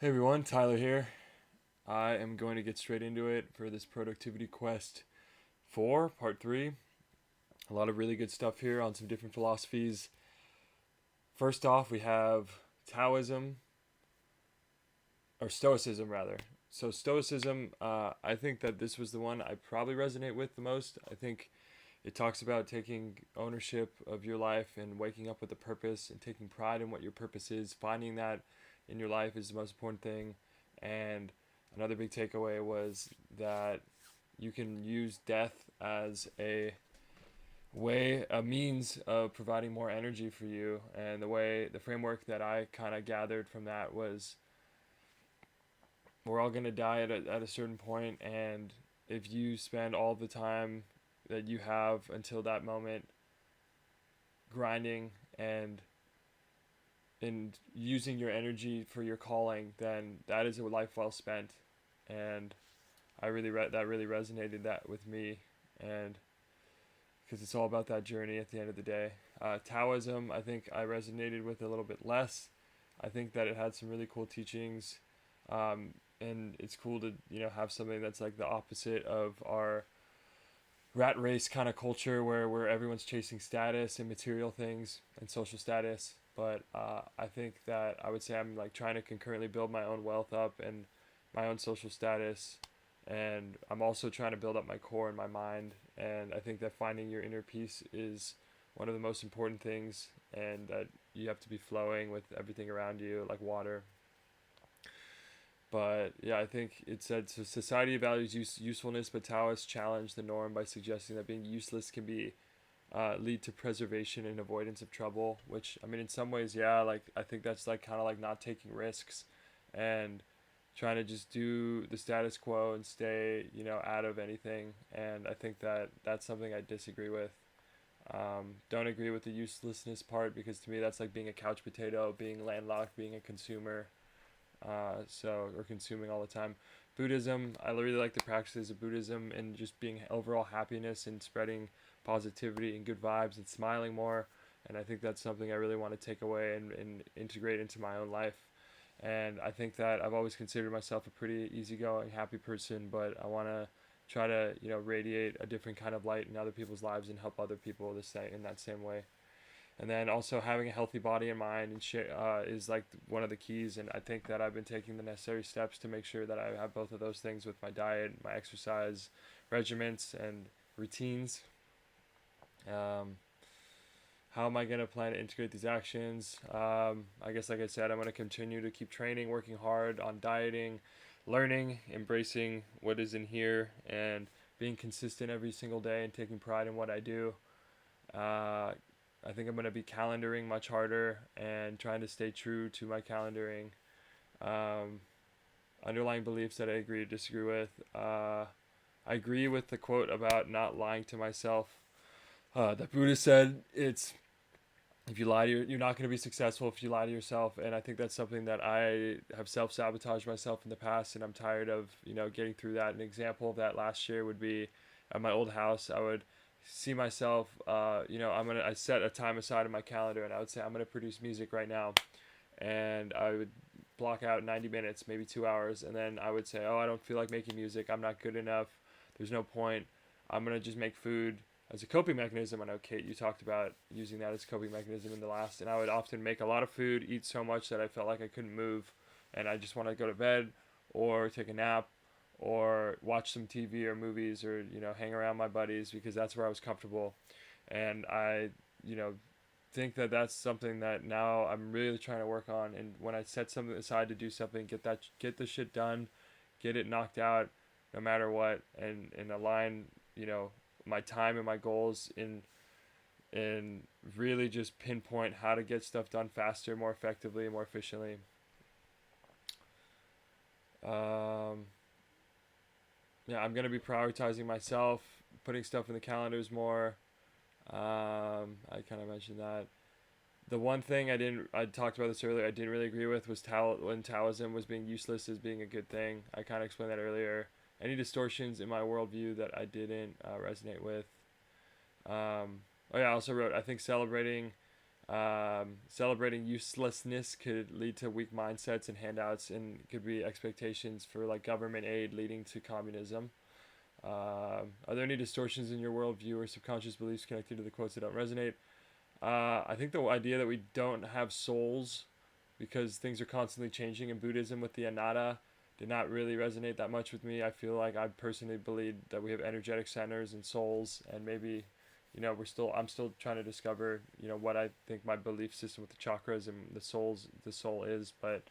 Hey everyone, Tyler here. I am going to get straight into it for this Productivity Quest 4, Part 3. A lot of really good stuff here on some different philosophies. First off, we have Taoism, or Stoicism rather. So, Stoicism, I think that this was the one I probably resonate with the most. I think it talks about taking ownership of your life and waking up with a purpose and taking pride in what your purpose is. Finding that in your life is the most important thing. And another big takeaway was that you can use death as a means of providing more energy for you. And the framework that I kind of gathered from that was we're all going to die at a certain point, and if you spend all the time that you have until that moment grinding and using your energy for your calling, then that is a life well spent. And that really resonated that with me, and because it's all about that journey at the end of the day. Taoism, I think I resonated with a little bit less. I think that it had some really cool teachings, and it's cool to have something that's like the opposite of our rat race kind of culture where everyone's chasing status and material things and social status. But I think that I would say I'm like trying to concurrently build my own wealth up and my own social status, and I'm also trying to build up my core and my mind. And I think that finding your inner peace is one of the most important things, and that you have to be flowing with everything around you like water. But yeah, I think it said so society values usefulness, but Taoists challenge the norm by suggesting that being useless can be lead to preservation and avoidance of trouble. Which I mean, in some ways, yeah, like I think that's like kind of like not taking risks and trying to just do the status quo and stay out of anything. And I think that that's something I disagree with. Don't agree with the uselessness part, because to me that's like being a couch potato, being landlocked, being a consumer, or consuming all the time. Buddhism, I really like the practices of Buddhism and just being overall happiness and spreading positivity and good vibes and smiling more. And I think that's something I really want to take away and integrate into my own life. And I think that I've always considered myself a pretty easygoing, happy person, but I want to try to radiate a different kind of light in other people's lives and help other people in that same way. And then also having a healthy body and mind is like one of the keys. And I think that I've been taking the necessary steps to make sure that I have both of those things with my diet, my exercise regiments and routines. um, how am I going to plan to integrate these actions? I guess, like I said, I'm going to continue to keep training, working hard on dieting, learning, embracing what is in here, and being consistent every single day and taking pride in what I do. uh, I think I'm going to be calendaring much harder and trying to stay true to my calendaring. Um, Underlying beliefs that I agree to disagree with. I agree with the quote about not lying to myself. That Buddha said, "It's if you lie to you're not going to be successful if you lie to yourself." And I think that's something that I have self sabotaged myself in the past, and I'm tired of getting through that. An example of that last year would be at my old house. I would see myself, I set a time aside in my calendar, and I would say I'm gonna produce music right now, and I would block out 90 minutes, maybe 2 hours, and then I would say, oh, I don't feel like making music. I'm not good enough. There's no point. I'm gonna just make food as a coping mechanism. I know, Kate, you talked about using that as a coping mechanism in the last, and I would often make a lot of food, eat so much that I felt like I couldn't move, and I just want to go to bed or take a nap or watch some TV or movies, or hang around my buddies, because that's where I was comfortable. And I you know think that that's something that now I'm really trying to work on. And when I set something aside to do something, get the shit done, get it knocked out, no matter what, and align my time and my goals and really just pinpoint how to get stuff done faster, more effectively, more efficiently. Um, yeah, I'm gonna be prioritizing myself, putting stuff in the calendars more. I kind of mentioned that. The one thing I talked about this earlier, I didn't really agree with was when Taoism was being useless as being a good thing. I kind of explained that earlier. Any distortions in my worldview that I didn't resonate with. Oh yeah, I also wrote, I think celebrating Celebrating uselessness could lead to weak mindsets and handouts, and could be expectations for like government aid leading to communism. Are there any distortions in your worldview or subconscious beliefs connected to the quotes that don't resonate? I think the idea that we don't have souls because things are constantly changing in Buddhism with the anatta did not really resonate that much with me. I feel like I personally believe that we have energetic centers and souls, and maybe, I'm still trying to discover, what I think my belief system with the chakras and the soul is, but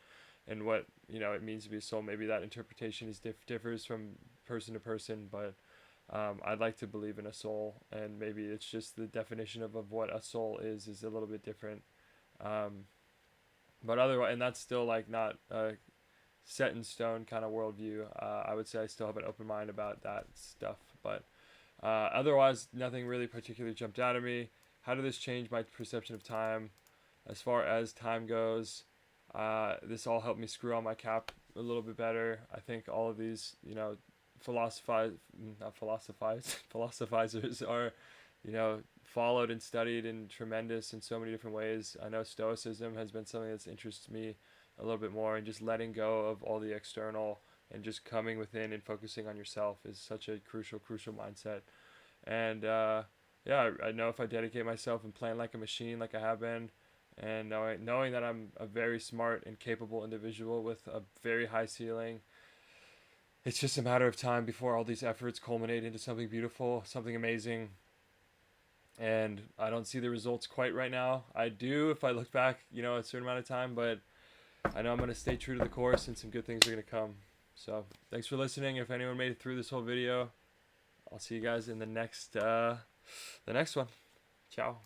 and what it means to be a soul. Maybe that interpretation differs from person to person, but I'd like to believe in a soul, and maybe it's just the definition of what a soul is a little bit different. Um, but otherwise, and that's still like not a set in stone kind of worldview. I would say I still have an open mind about that stuff, but otherwise, nothing really particularly jumped out at me. How did this change my perception of time? As far as time goes, this all helped me screw on my cap a little bit better. I think all of these, philosophize, not philosophize, philosophizers are, followed and studied and tremendous in so many different ways. I know Stoicism has been something that's interested me a little bit more, and just letting go of all the external and just coming within and focusing on yourself is such a crucial mindset. And yeah, I know if I dedicate myself and plan like a machine, like I have been, and knowing that I'm a very smart and capable individual with a very high ceiling, it's just a matter of time before all these efforts culminate into something beautiful, something amazing. And I don't see the results quite right now. I do if I look back, a certain amount of time, but I know I'm going to stay true to the course, and some good things are going to come. So thanks for listening. If anyone made it through this whole video, I'll see you guys in the next one. Ciao.